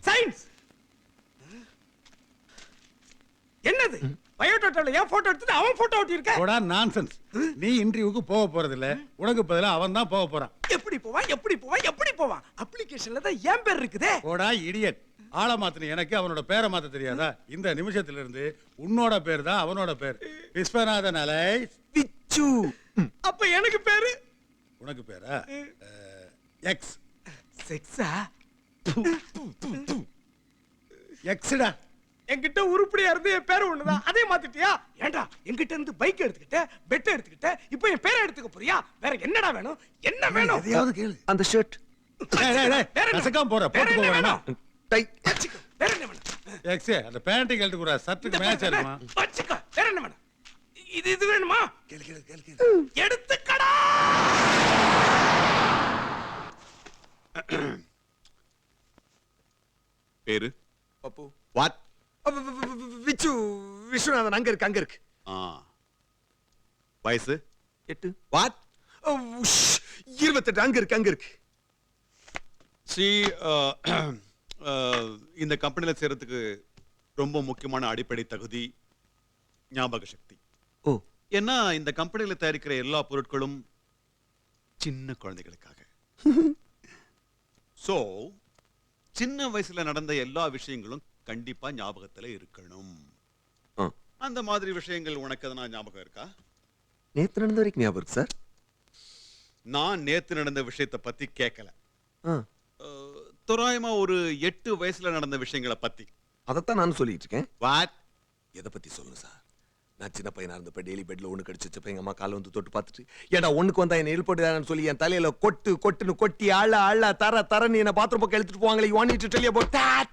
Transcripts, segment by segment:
Science. என்னது பயோடேட்டால ஏன் photo எடுத்துட்டு அவன் போட்டோ ஒட்டி இருக்க? போடா நான்சென்ஸ். நீ இன்டர்வியூக்கு போக போறது இல்ல, உனக்கு பதிலா அவன் தான் போக போறான். எப்படி போவான்? அப்ளிகேஷன்ல தான் என் பேர் இருக்குதே. போடா இடியட். ஆள மாத்தின எனக்கு அவனோட பேரை மாத்த தெரியாதா? இந்த நிமிஷத்துல இருந்து உன்னோட பேர் தான் அவனோட பேர். விஸ்வநாதன் அலை விச்சு. அப்ப எனக்கு பேரு? உனக்கு பேரா எக்ஸ். செக்ஸா? எக்ஸ்டா. என்கிட்ட உருப்படியா இருந்து என் பேரு ஒண்ணுதான், அதே மாத்திட்டியா? ஏண்டா என்கிட்ட இருந்து பைக் எடுத்துக்கிட்ட, பெட் எடுத்துக்கிட்ட, இப்போ என் பேரை எடுத்துக்க போறியா? வேற என்னடா வேணும்? என்ன வேணும்? எதையாவது கேளு. அந்த ஷர்ட். கசக்காம போற போட்டு போவேனா? டை வச்சுக்க. வேற என்ன வேணும்? எக்ஸ் அந்த பேண்ட் கழட்டி குறா, சட்டுக்கு மேட்ச் ஆடுமா? வச்சுக்க. வேற என்ன வேணும்? இது வேணுமா? கேளு. எடுத்துக்கடா. பேரு பப்பு. வாட்? விச்சு. விஸ்வநாதன் அங்க இருக்கு. வயசு 8. வாட்? 28 அங்க இருக்கு. சி இந்த கம்பெனில சேர்றதுக்கு ரொம்ப முக்கியமான அடிப்படை தகுதி ஞாபக சக்தி. ஓ. ஏன்னா இந்த கம்பெனில தயாரிக்கிற எல்லா பொருட்களும் சின்ன குழந்தைகளுக்காக. சோ சின்ன வயசுல நடந்த எல்லா விஷயங்களும் கண்டிப்பா ஞாபகத்துல இருக்கணும். அந்த மாதிரி விஷயங்கள் உனக்கு எதனா ஞாபகம் இருக்கா? நேத்து நடந்த வரைக்கும் ஞாபகம் இருக்கு சார். நான் நேத்து நடந்த விஷயத்தை பத்தி கேட்கல. தோராயமா ஒரு 8 வயசுல நடந்த விஷயங்களை பத்தி. அதத்தான் நான் சொல்லிட்டு இருக்கேன். வாட்? எதை பத்தி சொல்லுங்க சார்? நான் சின்ன பையனா இருந்தப்ப டெய்லி பெட்ல ஒண்ணு கடிச்சப்ப எங்க அம்மா கால வந்து தொட்டு பார்த்துட்டு, ஏடா ஒண்ணுக்கு வந்தா என்ன இழுப்பட்டுதான்னு சொல்லி என் தலையில கொட்டுன்னு கொட்டி அள்ள தரன்னு என்ன பாத்ரூம் பக்கம் எடுத்துட்டு போவாங்களே. You want me to tell you about that?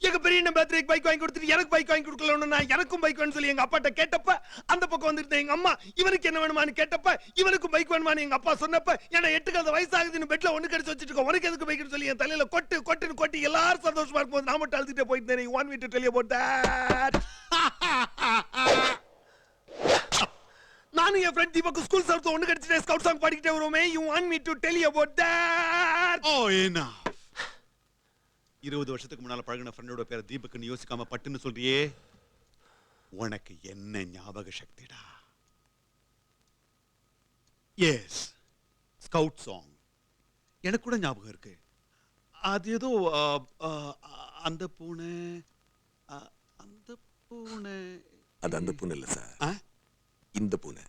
எங்க பெரிய என்ன பர்த்டேக்கு பைக் வாங்கி கொடுத்துட்டு எனக்கு பைக் வாங்கி கொடுக்கலன்னு நான் எனக்கும் பைக் வேணும்னு சொல்லி எங்க அப்பாட்ட கேட்டப்ப, அந்த பக்கம் வந்துட்டு எங்க அம்மா இவனுக்கு என்ன வேணுமான்னு கேட்டப்ப, இவனுக்கும் பைக் வேணுமான்னு எங்க அப்பா சொன்னப்ப, ஏன்னா 8 வயசாகுதுன்னு பெட்ல ஒண்ணு கடிச்சு வச்சிட்டு இருக்கோம், உனக்கு எதுக்கு பைக்னு சொல்லி என் தலையில கொட்டுன்னு கொட்டி எல்லாரும் சந்தோஷமா இருக்கும்போது நான் மட்டும் அழுதுட்டே போயிட்டு You want me to tell you about that? நானும் என் ஃப்ரெண்ட் தீபக் ஸ்கூல் சார்ஸ் ஒண்ணு கடிச்சிட்டே ஸ்கவுட் சாங் பாடிக்கிட்டே வருவோமே. You want me to tell you about that? enough. 20 வருஷத்துக்கு முன்னால பழகின ஃப்ரெண்டோட பேரை தீபக்னு யோசிக்காம பட்டுன்னு சொல்றியே, உனக்கு என்ன ஞாபக சக்திடா? எஸ், ஸ்கவுட் சாங் எனக்கு கூட ஞாபகம் இருக்கு. அது ஏதோ அந்த பூனை அது அந்த பூனை இல்ல சார், இந்த பூனை.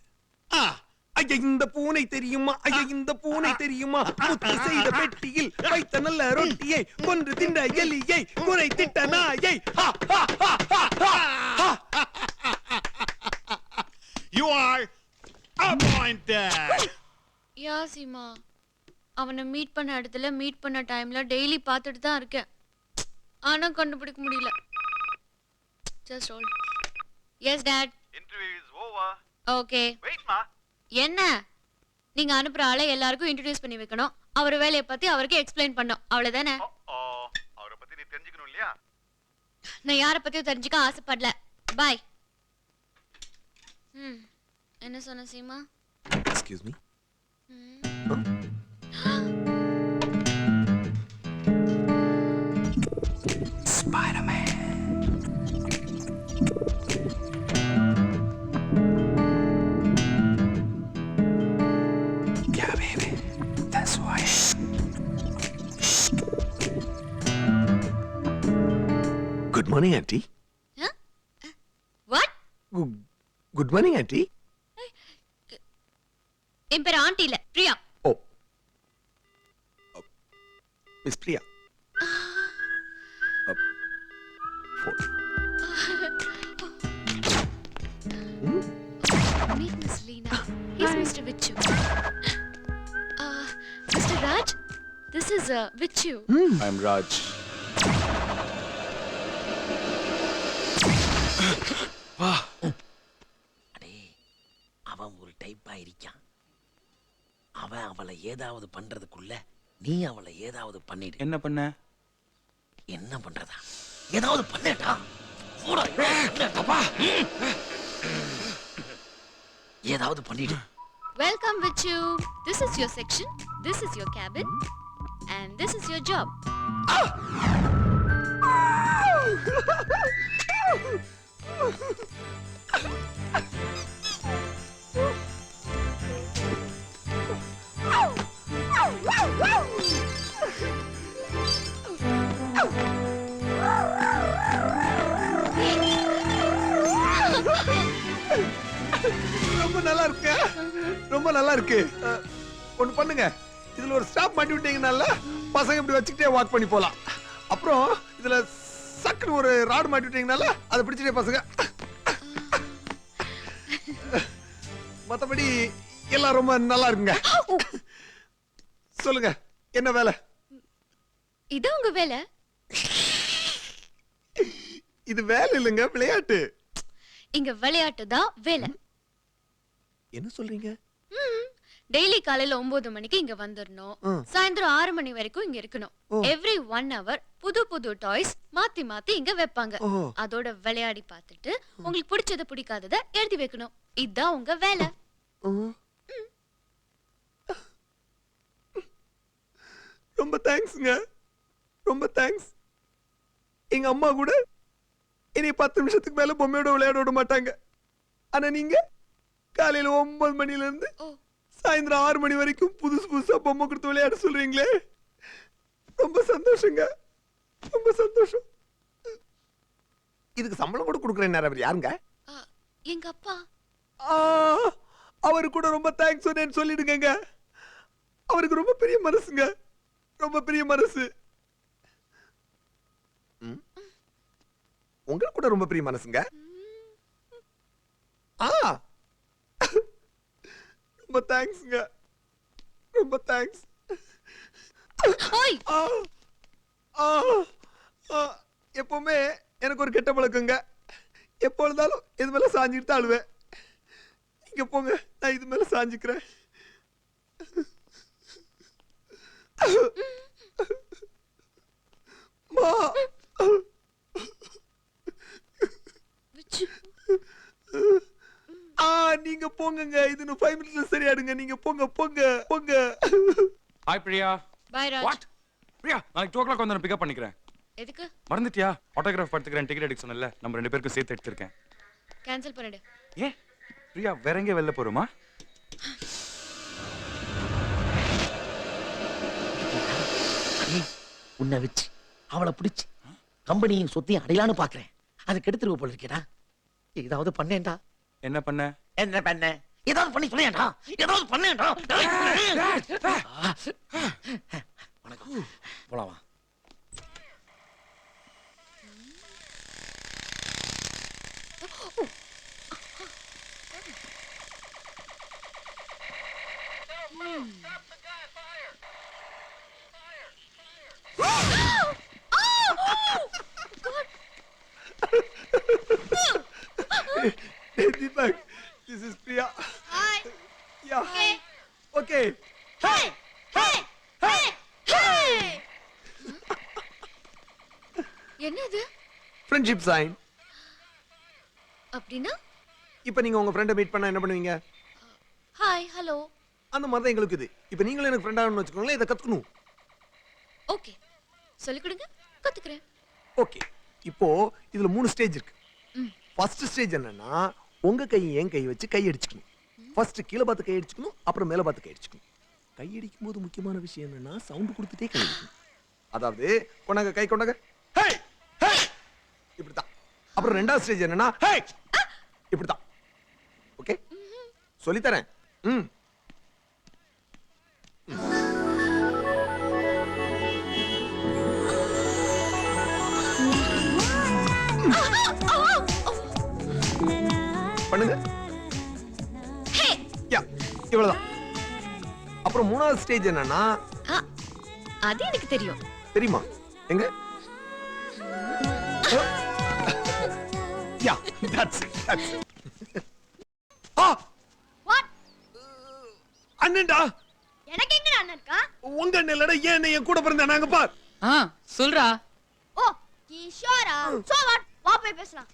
ஐயா இந்த பூனை தெரியுமா? ஐயா இந்த பூனை தெரியுமா? முத்து செய்த பெட்டியில் வைத்த நல்ல ரொட்டியை கொன்று தின்ற எலியை குறை திட்ட நாயை. You are appointed. யாசிமா, அவனை மீட் பண்ண இடத்துல மீட் பண்ண டைம்ல டெய்லி பார்த்துட்டு தான் இருக்கேன், ஆனா கண்டுபிடிக்க முடியல. Just hold. Yes dad. Interview is over. Okay. Wait ma. என்ன? நீங்க அனுப்புற ஆளை எல்லாருக்கும் இன்ட்ரோடியூஸ் பண்ணி வைக்கணும், அவர் வேலையை பத்தி அவருக்கு எக்ஸ்பிளைன் பண்ணணும், அவ்வளவுதானே? அவரை பத்தி நீ தெரிஞ்சுக்கணும் இல்லையா? நான் யாரை பத்தியும் தெரிஞ்சுக்க ஆசைப்படல. பாய். என்ன சொன்ன Seema? Excuse me. Spider-Man. Yeah, baby. That's why. Good morning, auntie. Huh? What? Good morning, auntie. என் பேர் ஆண்டி இல்ல, Priya. Oh. Miss Priya. Meet Miss Leena. He's Mr. Vichu. Mr. Raj, this is Vichu. I'm Raj. அடே, அவன் ஒரு டைப்பா இருக்கான். அவன் அவளை ஏதாவது பண்றதுக்குள்ள நீ அவளை ஏதாவது பண்ணிடு. என்ன பண்ண? என்ன பண்றதா? ஏதாவது பண்ணேடா. ஏதாவது பண்ணிடு. Welcome Vichu. This is your section. This is your cabin. and this is your job. ரொம்ப நல்லா இருக்கு, ரொம்ப நல்லா இருக்கு. ஒண்ணு பண்ணுங்க, இதுல ஒரு ஸ்டாப் மாட்டி விட்டீங்கனால பசங்க இப்படி வச்சுக்கிட்டே வாக் பண்ணி போலாம். அப்புறம் இதுல சக்குன்னு ஒரு ராடு மாட்டி விட்டீங்கனால அதை பிடிச்சிட்டே பசங்க. மத்தபடி எல்லாம் ரொம்ப நல்லா இருக்குங்க. சொல்லுங்க, என்ன வேலை? இது உங்க வேலை. இது வேலை இல்லைங்க, விளையாட்டு. இங்க விளையாட்டு தான் வேலை. என்ன சொல்றீங்க? டெய்லி காலையில 9 மணிக்கு இங்க வந்துடணும். சாயந்தரம் 6 மணி வரைக்கும் இங்க இருக்கணும். எவ்ரி 1 hour புது புது டாய்ஸ் மாத்தி மாத்தி இங்க வைப்பாங்க. அதோட விளையாடி பார்த்துட்டு உங்களுக்கு பிடிச்சத பிடிக்காதத எழுதி வைக்கணும். இதுதான் உங்க வேலை. ரொம்ப தேங்க்ஸ்ங்க, ரொம்ப தேங்க்ஸ். எங்க அம்மா கூட இனி 10 நிமிஷத்துக்கு மேல பொம்மையோட விளையாட விட மாட்டாங்க. ஆனா நீங்க காலையில 9 மணில இருந்து சாயந்தரம் 6 மணி வரைக்கும் புதுசு புதுசா பொம்மை கொடுத்து விளையாட சொல்றீங்களே, ரொம்ப சந்தோஷங்க, ரொம்ப சந்தோஷம். இதுக்கு சம்பளம் கூட கொடுக்குறேன். அவர் யாருங்க? எங்க அப்பா. அவரு கூட ரொம்ப தேங்க்ஸ் சொன்னேன்னு சொல்லிடுங்க. அவருக்கு ரொம்ப பெரிய மனசுங்க, ரொம்ப பெரிய மனசு. உங்களுக்கு கூட ரொம்ப பெரிய மனசுங்க. ரொம்ப தேங்க்ஸ்ங்க, ரொம்ப தேங்க்ஸ். எப்பவுமே எனக்கு ஒரு கெட்ட பழக்கங்க. எப்பொழுதாலும் இது மேல சாஞ்சிட்டு தான் அழுவேன். இங்க போங்க, நான் இது மேல சாஞ்சிக்கிறேன். நீங்க போங்க, இது 5 மினிட்ஸ்ல சரியாடுங்க. நீங்க போங்க போங்க போங்க. Hi Priya. Bye Raj. What Priya, நாளைக்கு 2 o'clock வந்து நான் பிக்கப் பண்ணிக்கிறேன். எதுக்கு? மறந்துட்டியா? ஆட்டோகிராஃப் படுத்துக்கிறேன், டிக்கெட் எடுக்க சொன்னல, நம்ம 2 பேருக்கும் சேர்த்து எடுத்துருக்கேன். கேன்சல் பண்ணிடு. ஏன் பிரியா, வேற எங்கே வெளில போறோமா? உன்னை வச்சு அவளை பிடிச்சு கம்பெனியும் சொத்தையும் அடையலான்னு பாக்குறேன். அதுக்கு எடுத்துருவ போல இருக்கேடா. ஏதாவது பண்ணேன்டா. என்ன பண்ண? என்ன பண்ண? ஏதாவது பண்ணி சொல்லேன்டா, ஏதாவது பண்ணேன்டா. வணக்கம், போலாமா? Deepak, this is Priya. Hi. Yeah. Hey. Okay. Hey. Hey. Hey. Hey. என்னது? Friendship sign. அப்படினா? இப்போ நீங்க உங்க ஃப்ரெண்ட மீட் பண்ணா என்ன பண்ணுவீங்க? Hi, hello. அந்த மாதிரி தான் எங்களுக்கு இது. இப்போ நீங்களும் எனக்கு ஃப்ரெண்ட் ஆகணும்னு வெச்சுக்கோங்களேன், இத கத்துக்கணும். ஓகே. சொல்லி கொடுங்க, கத்துக்கிறேன். ஓகே. இப்போ இதுல 3 ஸ்டேஜ் இருக்கு. ஃபர்ஸ்ட் ஸ்டேஜ் என்னன்னா, உங்க கை என் கை வச்சு கை அடிச்சுக்கணும். ஃபர்ஸ்ட் கீழ பார்த்து கை அடிச்சுக்கணும், அப்புறம் மேல பார்த்து கை அடிச்சுக்கணும். கை அடிக்கும் போது முக்கியமான விஷயம் என்னன்னா, சவுண்ட் கொடுத்துட்டே கை அடிக்கணும். அதாவது கொண்டாங்க, கை கொண்டாங்க. ஹே ஹே இப்படிதான். அப்புறம் ரெண்டாவது ஸ்டேஜ் என்னன்னா, ஹே இப்படிதான். ஓகே, சொல்லி தரேன். பண்ணுங்க. யா, இவ்வளவுதான். அப்புறம் மூணாவது ஸ்டேஜ் என்னன்னா, அது எனக்கு தெரியும். தெரியுமா? எங்க? யா, that's it. வாட்? அண்ணன்டா. எனக்கு எங்க அண்ணன் இருக்கா? உங்க அண்ணன் இல்லடா, ஏன் அண்ணன் என் கூட பிறந்த நாங்க பார். சொல்றா. ஓ, கிஷோரா. So what? வா போய் பேசலாம்.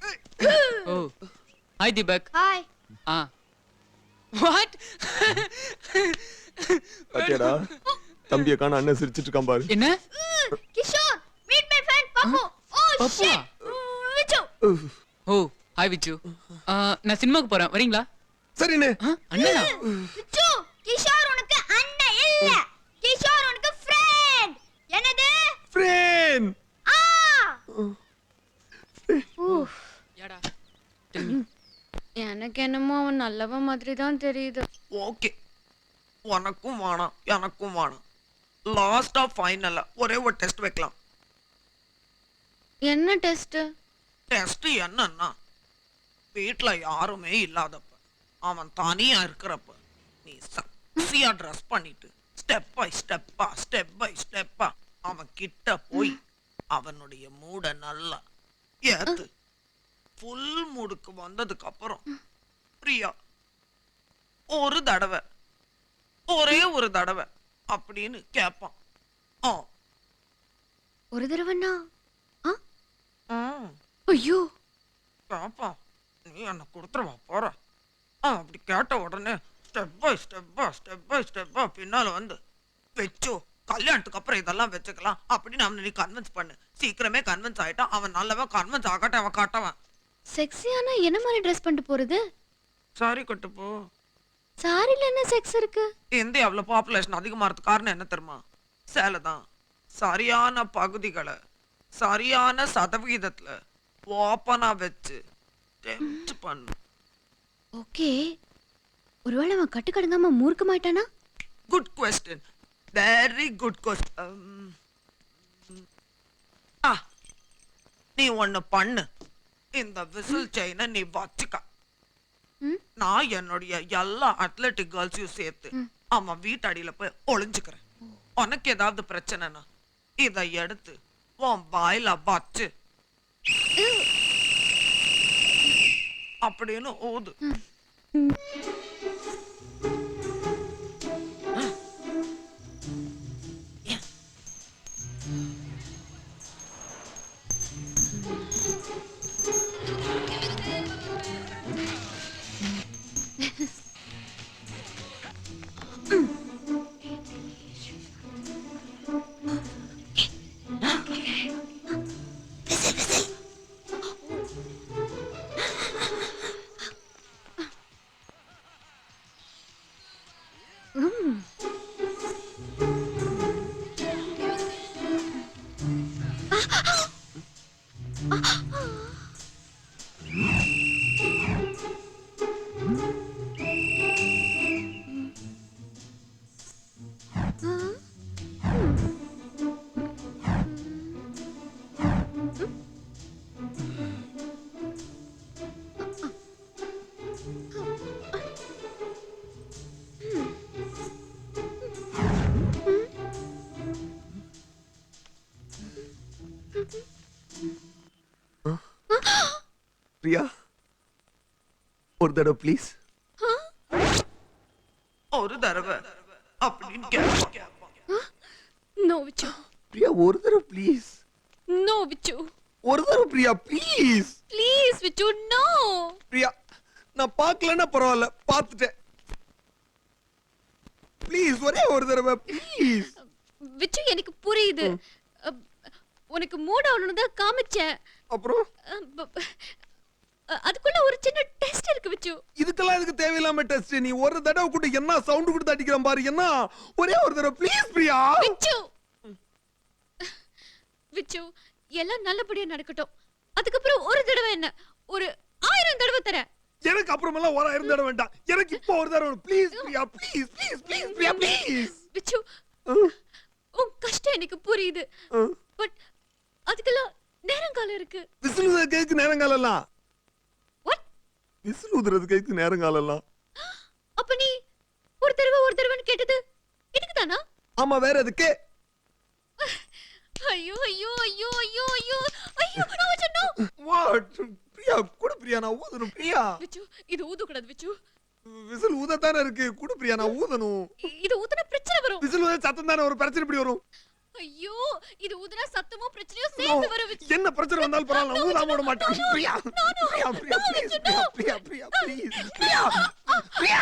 Oh. Hi Deepak. Hi. What? ஓகேடா. தம்பியை காண அண்ணன் சிரிச்சிட்டு இருக்கான் பாரு. என்ன Kishore meet my friend Pappu oh பப்புவா? Shit Vichu oh hi Vichu நான் சினிமாக்கு போறேன் வரீங்களா? சரிண்ணே. அண்ணனா? விச்சு கிஷோர் உனக்கு அண்ணன் இல்ல கிஷோர் உனக்கு ஃப்ரெண்ட் என்னது ஃப்ரெண்ட். ஆ யாடா Tell me. எனக்கு என்னமோ அவன் நல்லவன் மாதிரி தான் தெரியுது. ஓகே, உனக்கும் வேணாம் எனக்கும் வேணாம். லாஸ்டா ஃபைனலா ஒரே ஒரு டெஸ்ட் வைக்கலாம். என்ன டெஸ்ட்? டெஸ்ட் என்னன்னா, வீட்ல யாருமே இல்லாதப்ப அவன் தனியா இருக்கிறப்ப நீ செக்ஸியா ட்ரெஸ் பண்ணிட்டு ஸ்டெப் பை ஸ்டெப்பா அவன் கிட்ட போய் அவனுடைய மூட நல்லா ஏத்து. ஃபுல் மூடுக்கு வந்ததுக்கு அப்புறம் பிரியா ஒரு தடவை ஒரே ஒரு தடவை அப்படின்னு கேட்பான். ஒரு தடவைன்னா ம், ஐயோ கேட்பான். நீ என்ன கொடுத்துருவா போற. அப்படி கேட்ட உடனே ஸ்டெப் பை ஸ்டெப்பா பின்னால வந்து வெச்சோ கல்யாணத்துக்கு அப்புறம் இதெல்லாம் வச்சுக்கலாம் அப்படின்னு அவனை நீ கன்வின்ஸ் பண்ணு. சீக்கிரமே கன்வின்ஸ் ஆயிட்டான். அவன் நல்லவன். கன்வின்ஸ் ஆகட்டும், அவன் காட்டவன். செக்ஸியானா என்ன மாதிரி ட்ரெஸ் பண்ணிட்டு போறது? சாரி கட்டு போ. சாரில என்ன செக்ஸ் இருக்கு? இந்தியாவுல பாப்புலேஷன் அதிகமாகிறது காரணம் என்ன தெரியுமா? சேலை தான். சரியான பகுதிகளை சரியான சதவிகிதத்துல ஓப்பனா வச்சு டெம்ப்ட் பண்ணு. ஓகே, ஒருவேளை அவன் கட்டுக்கடங்காம மூர்க்க மாட்டானா? Good question, very good question. நீ ஒண்ணு பண்ணு. இந்த விசில் செயினை நீ வச்சுக்க. நான் என்னுடைய எல்லா அத்லெட்டிக் கேர்ள்ஸையும் சேர்த்து அவன் வீட்டடியில போய் ஒளிஞ்சுக்கிறேன். உனக்கு ஏதாவது பிரச்சனைனா இதை எடுத்து உன் வாயில வச்சு அப்படின்னு ஊது. பிரியா, ஒரு தடவை ப்ளீஸ். ஒரு தடவை அப்படின்னு கேட்பான். நோ விச்சு. பிரியா, ஒரு தடவை ப்ளீஸ். நோ விச்சு. ஒரு தடவை Priya, please. Please Vichu, no. Priya, நான் பார்க்கலன்னா பரவாயில்ல, பார்த்துட்டேன். ப்ளீஸ், ஒரே ஒரு தடவை ப்ளீஸ். விச்சு, எனக்கு புரியுது. உனக்கு மூட் ஆகணும்னு தான் காமிச்சேன். அப்புறம் அதுக்குள்ள ஒரு சின்ன டெஸ்ட் இருக்கு விச்சு. இதுக்கெல்லாம் இதுக்கு தேவையில்லாம டெஸ்ட். நீ ஒரு தடவை கூட என்ன சவுண்ட் கொடுத்து அடிக்கிறான் பாரு. என்ன ஒரே ஒரு தடவை ப்ளீஸ் பிரியா. விச்சு, விச்சு, எல்லாம் நல்லபடியா நடக்கட்டும். அதுக்கப்புறம் ஒரு தடவை என்ன, ஒரு 1000 தடவை தரேன். எனக்கு அப்புறமெல்லாம் 1000 தடவை வேண்டாம். எனக்கு இப்போ ஒரு தடவை please Priya, please please please Priya, please. Vichu, உன் கஷ்டம் எனக்கு புரியுது. பட் அதுக்கெல்லாம் நேரங்காலம் இருக்கு. விசில் ஊதுற கேக்கு நேரங்காலம்லாம். வாட்? விசில் ஊதுறது கேக்கு நேரங்காலம்லாம். அப்ப நீ ஒரு தடவைன்னு கேட்டது இதுக்கு தானா? ஆமா, வேற எதுக்கு? ஐயோ ஐயோ ஐயோ ஐயோ ஐயோ ஐயோ, நான் சொன்னேன். வாட்? பிரியா, குடு பிரியா, நான் ஊதணும் பிரியா. விச்சு, இது ஊத கூடாது விச்சு. விசில் ஊதத்தானே இருக்கு. குடு பிரியா, நான் ஊதணும். இது ஊதுனா பிரச்சனை வரும். விசில் ஊத சத்தம் தானே ஒரு பிரச்சனை இப்படி வரும். ஐயோ, இது ஊதுனா சத்தமும் பிரச்சனையும் சேர்ந்து வரும் விச்சு. என்ன பிரச்சனை வந்தாலும் பரவாயில்ல, நான் ஊதாம விட மாட்டேன். Priya, Priya, Priya, please Priya, Priya, Priya, please Priya, Priya.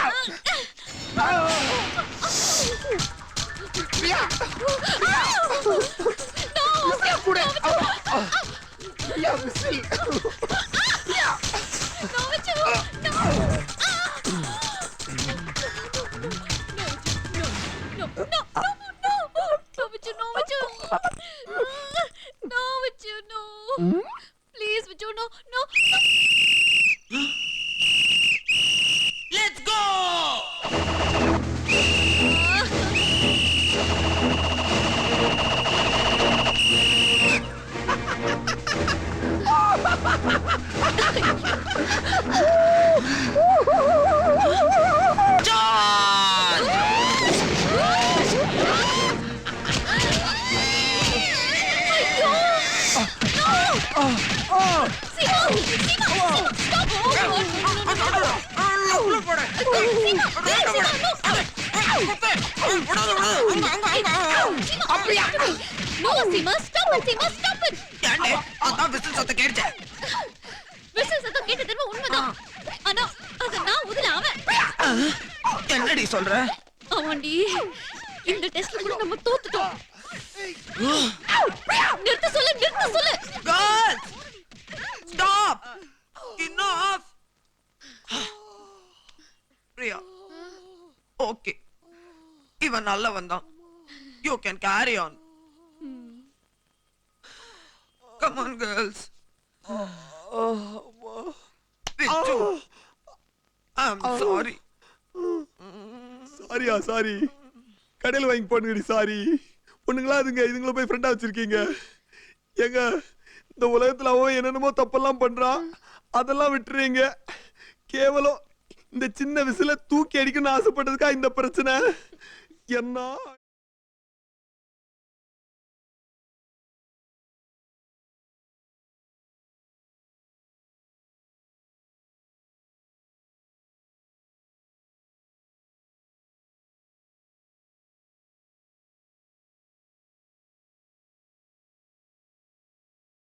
Please, Vichu, no. Let's go! No, Seema, stop it, Seema, stop it. ஏண்டே அதான் விசில் சத்தம் கேட்டுச்சே. விசில் சத்தம் கேட்டது உண்மைதான். ஆனா அது நான் உதல அவன். என்னடி சொல்ற? அவன்டி இந்த டெஸ்ட்ல கூட நம்ம தோத்துட்டோம். நிறுத்த சொல்லு. Girls! Stop! Enough! Priya, okay, இவன் நல்லவன் தான். You can carry on. Come on, girls. Vichu, I'm sorry. Sorry கடையில் வாங்கி போடுங்கடி. சாரி பொண்ணுங்களா இதுங்கள போய் ஃப்ரெண்டா வச்சிருக்கீங்க. ஏங்க இந்த உலகத்துல அவன் என்னென்னமோ தப்பெல்லாம் பண்றான், அதெல்லாம் விட்டுறீங்க. கேவலம் இந்த சின்ன விசில தூக்கி அடிக்கணும்னு ஆசைப்பட்டதுக்கா இந்த பிரச்சனை என்ன?